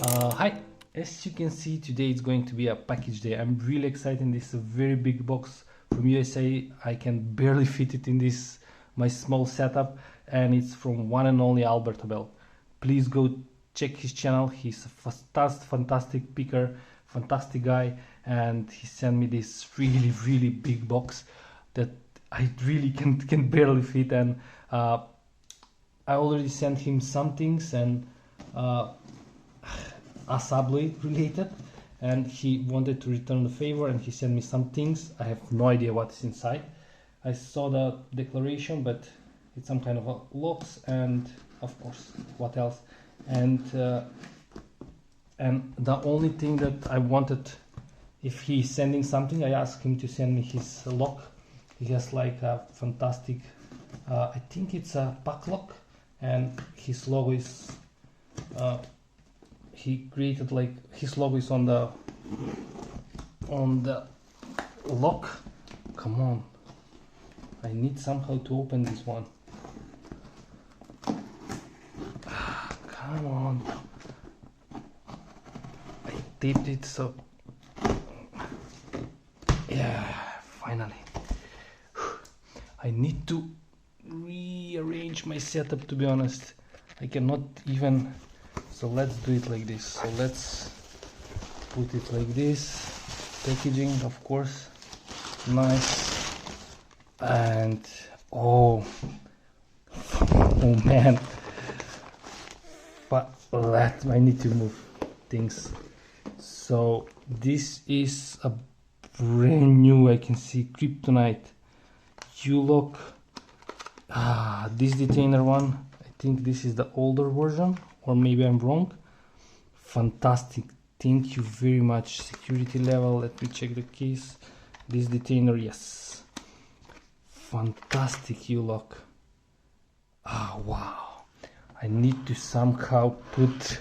Hi, as you can see, today it's going to be a package day. I'm really excited. This is a very big box from USA. I can barely fit it in this my small setup, and it's from one and only Albert Lebel. Please go check his channel. He's a fantastic picker, fantastic guy, and he sent me this really big box that I really can barely fit. And I already sent him some things and assembly related, and he wanted to return the favor, and he sent me some things. I have no idea what is inside. I saw the declaration, but it's some kind of locks, and of course what else. And the only thing that I wanted, if he's sending something, I asked him to send me his lock. He has like a fantastic I think it's a pack lock, and his logo is he created like his logo is on the lock. Come on, I need somehow to open this one. Come on, I taped it, so yeah, finally. I need to rearrange my setup, to be honest. I cannot even, so let's do it like this. So let's put it like this. Packaging, of course, nice. And oh man, but I need to move things. So this is a brand new, I can see, Kryptonite U-lock. This Detainer one, I think this is the older version, or maybe I'm wrong. Fantastic, thank you very much. Security level, let me check the case. This Detainer, yes, fantastic U-lock. Wow, I need to somehow put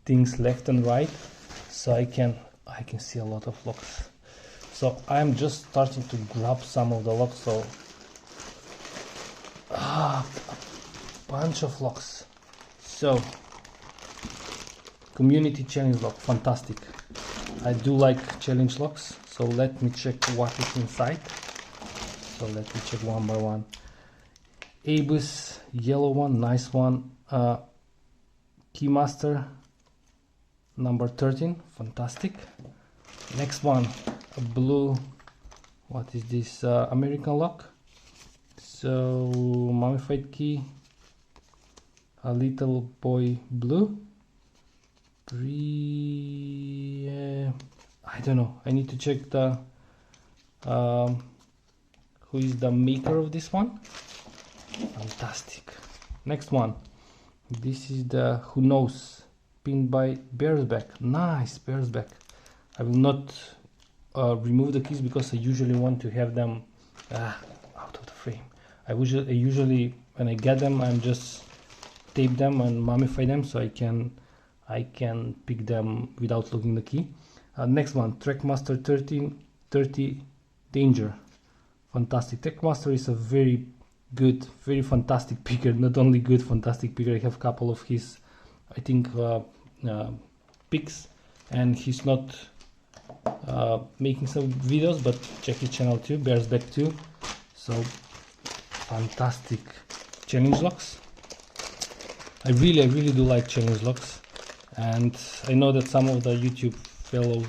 things left and right so I can see a lot of locks. So I'm just starting to grab some of the locks. So a bunch of locks. So community challenge lock, fantastic. I do like challenge locks, so let me check what is inside. So let me check one by one. Abus, yellow one, nice one. Keymaster number 13, fantastic. Next one, a blue, what is this, American lock. So mummified key, a little boy blue. I don't know, I need to check the who is the maker of this one. Fantastic. Next one, this is the who knows, pinned by bear's back. Nice, bear's back. I will not remove the keys because I usually want to have them out of the frame. I usually when I get them, I'm just tape them and mummify them so I can pick them without looking the key. Next one, Trackmaster 1330 Danger. Fantastic. Trackmaster is a very good, very fantastic picker. Not only good, fantastic picker. I have a couple of his, I think, picks, and he's not making some videos, but check his channel too, bears back too. So fantastic challenge locks. I really do like challenge locks, and I know that some of the YouTube fellow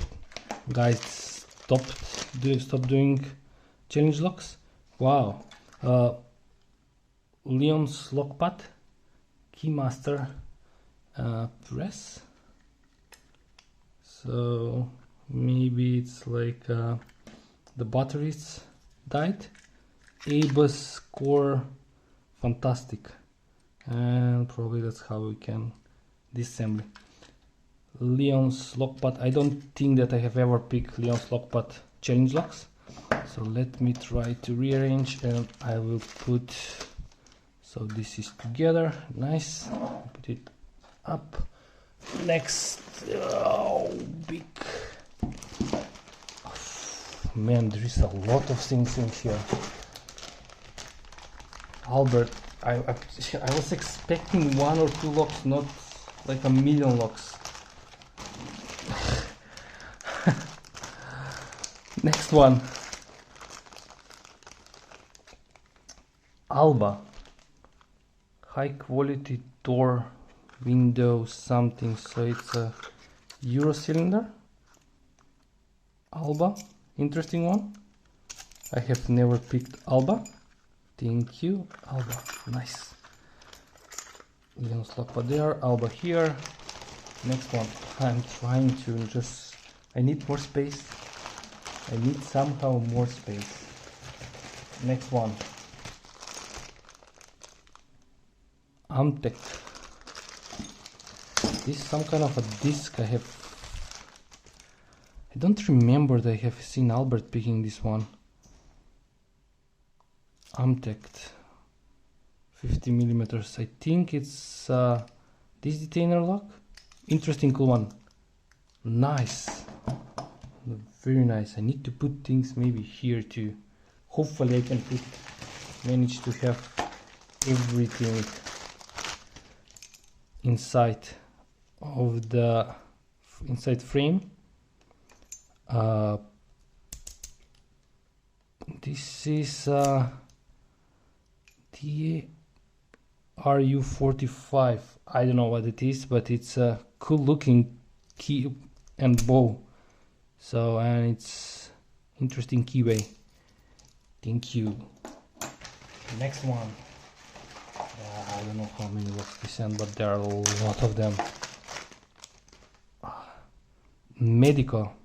guys stopped doing challenge locks. Wow. Leon's lockpad, Keymaster press. So maybe it's like the batteries died. Abus core, fantastic, and probably that's how we can disassembly. Leon's lockpad, I don't think that I have ever picked Leon's lockpad challenge locks, so let me try to rearrange, and I will put, so this is together, nice, put it up. Next, big, man, there is a lot of things in here. Albert, I was expecting one or two locks, not like a million locks. Next one, Alba, high quality door window something, so it's a Euro cylinder. Alba, interesting one. I have never picked Alba. Thank you, Alba, nice. Janus lock, but there, Alba here. Next one, I'm trying to just, I need more space. I need somehow more space. Next one, Untitled. This is some kind of a disc I have. I don't remember that I have seen Albert picking this one. Untitled, 50 millimeters. I think it's this Detainer Lock. Interesting, cool one. Nice, very nice. I need to put things maybe here too. Hopefully I can manage to have everything inside of the inside frame. This is RU45. I don't know what it is, but it's a cool looking key and bow. So, and it's interesting keyway. Thank you. Next one. I don't know how many locks we sent, but there are a lot of them. Medico.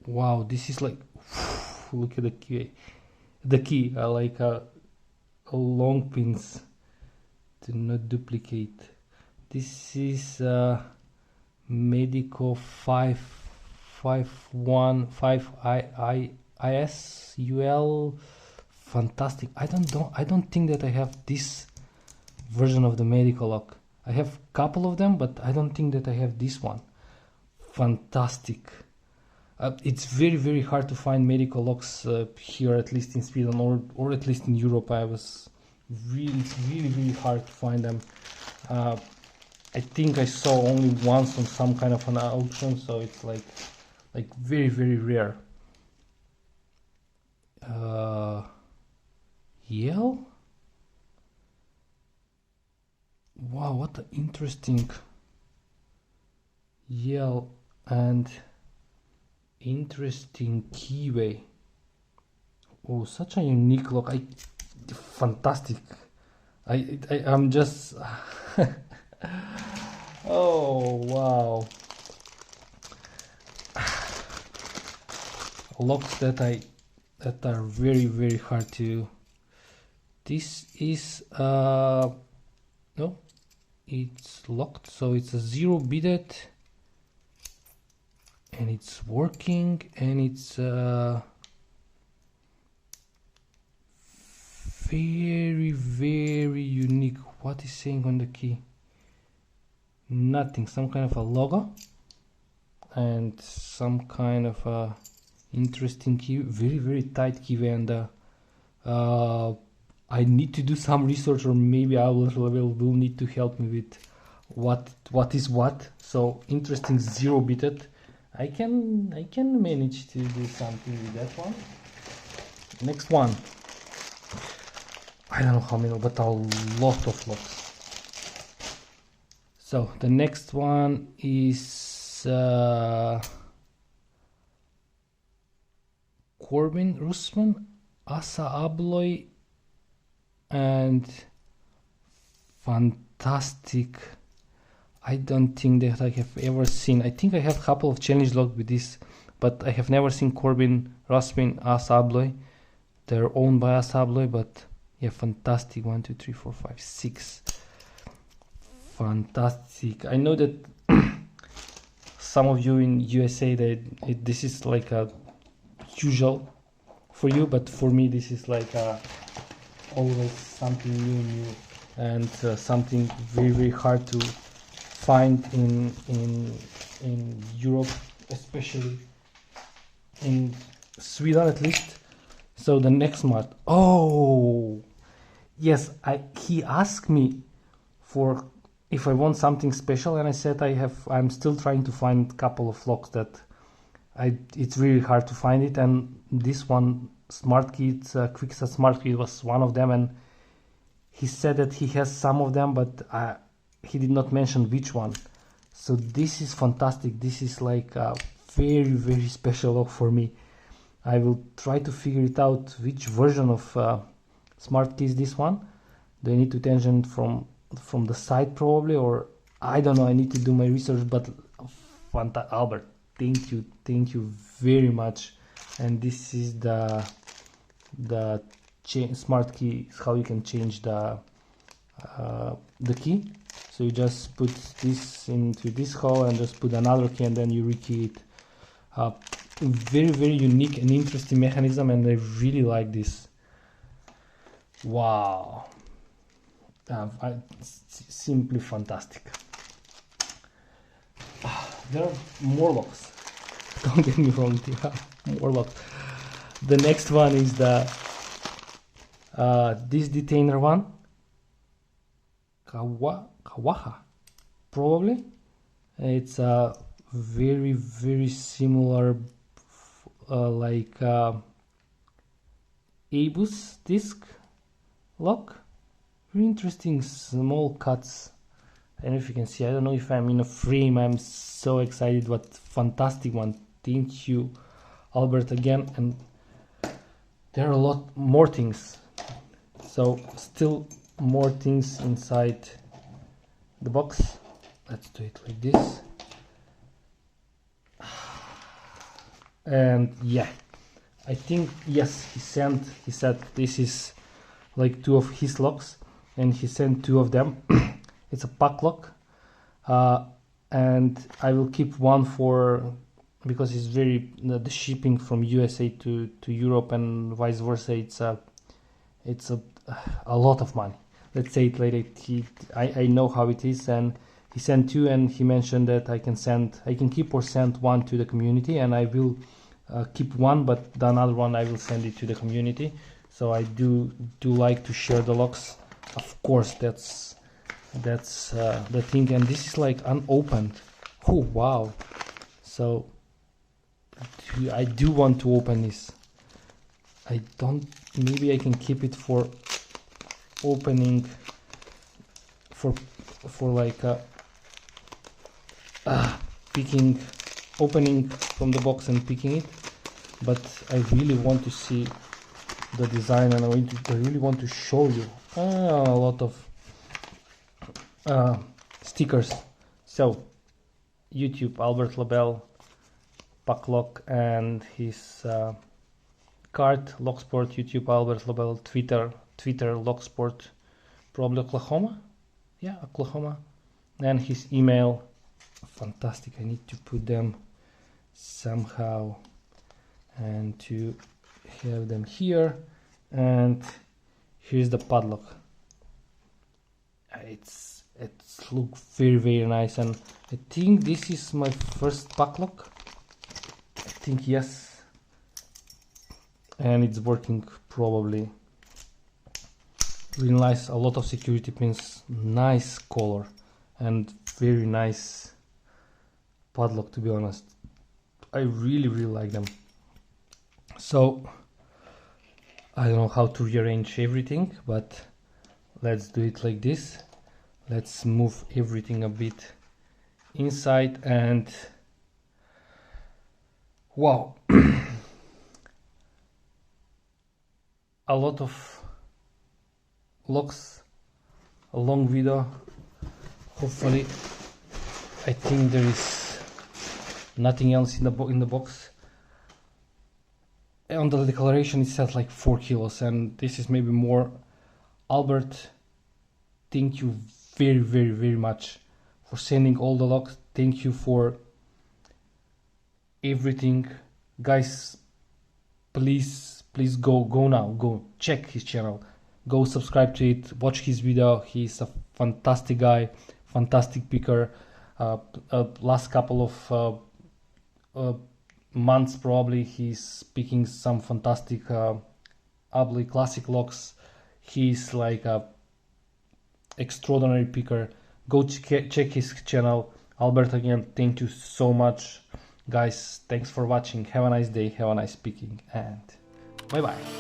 Wow, this is like, look at the key. The key, I like a long pins to not duplicate. This is Medico 515ISUL. Fantastic. I don't think that I have this version of the Medico lock. I have a couple of them, but I don't think that I have this one. Fantastic. It's very hard to find Medico locks here, at least in Sweden or at least in Europe. It's really hard to find them. I think I saw only once on some kind of an auction, so it's like very rare. Yale? Wow, what an interesting Yale and interesting keyway. Oh, such a unique lock. Fantastic. I'm just oh wow, locks that are very hard to. This is no, it's locked, so it's a 0 bidded and it's working, and it's very unique. What is saying on the key? Nothing. Some kind of a logo and some kind of a interesting key. Very tight key, and I need to do some research, or maybe Albert Lebel will need to help me with what is what. So interesting 0 bidded. I can manage to do something with that one. Next one. I don't know how many, but a lot of locks. So the next one is Corbin Russman, Asa Abloy, and fantastic. I don't think that I have ever seen. I think I have a couple of challenge logs with this, but I have never seen Corbin Russman, Asa Abloy. They're owned by Asa Abloy, but yeah, fantastic. 1, 2, 3, 4, 5, 6. Fantastic. I know that some of you in USA this is like a usual for you, but for me this is like always something new and something very hard to find in Europe, especially in Sweden at least. So the next month, oh yes, he asked me for if I want something special, and I said I'm still trying to find a couple of locks that it's really hard to find it, and this one smart key, it's a Quickstart smart key, was one of them, and he said that he has some of them, but he did not mention which one. So this is fantastic. This is like a very, very special lock for me. I will try to figure it out which version of smart key is this one. Do I need to tension from the side probably, or I don't know, I need to do my research, but Albert, thank you very much. And this is the smart key, how you can change the key. So you just put this into this hole and just put another key, and then you rekey it. Very, very unique and interesting mechanism, and I really like this. Wow, simply fantastic. There are more locks, don't get me wrong, there are more locks. The next one is the this Detainer one, Kawaha, probably. It's a very, very similar like ABUS disc lock. Very interesting small cuts. I don't know if you can see, I don't know if I'm in a frame. I'm so excited. What fantastic one. Thank you, Albert, again. And there are a lot more things, so still more things inside the box. Let's do it like this. And yeah, I think, yes, he said this is like two of his locks, and he sent two of them. It's a pack lock, and I will keep one for, because it's very, the shipping from USA to Europe and vice versa, it's a lot of money. Let's say it like that. I know how it is, and he sent two, and he mentioned that I can keep or send one to the community, and I will keep one, but the another one I will send it to the community. So I do like to share the locks. Of course, that's the thing, and this is like unopened. Oh wow! So I do want to open this. I don't. Maybe I can keep it for opening, for like picking, opening from the box and picking it. But I really want to see the design, and I really want to show you a lot of stickers. So YouTube, Albert Lebel, pack lock, and his card, locksport, YouTube, Albert Lebel, Twitter, locksport, probably Oklahoma, yeah, Oklahoma, and his email. Fantastic. I need to put them somehow and to have them here. And here's the padlock. It's look very, very nice, and I think this is my first padlock. I think, yes, and it's working probably really nice. A lot of security pins, nice color, and very nice padlock, to be honest. I really, really like them. So I don't know how to rearrange everything, but let's do it like this. Let's move everything a bit inside, and wow, a lot of locks, a long video. Hopefully, I think there is nothing else in the box. On the declaration it says like 4 kilos, and this is maybe more. Albert, thank you very, very, very much for sending all the locks. Thank you for everything, guys. Please go now, go check his channel, go subscribe to it, watch his video. He's a fantastic guy, fantastic picker. Last couple of months probably he's picking some fantastic ugly classic locks. He's like a extraordinary picker. Go check his channel. Albert, again, thank you so much Guys, thanks for watching. Have a nice day, have a nice picking, and bye bye.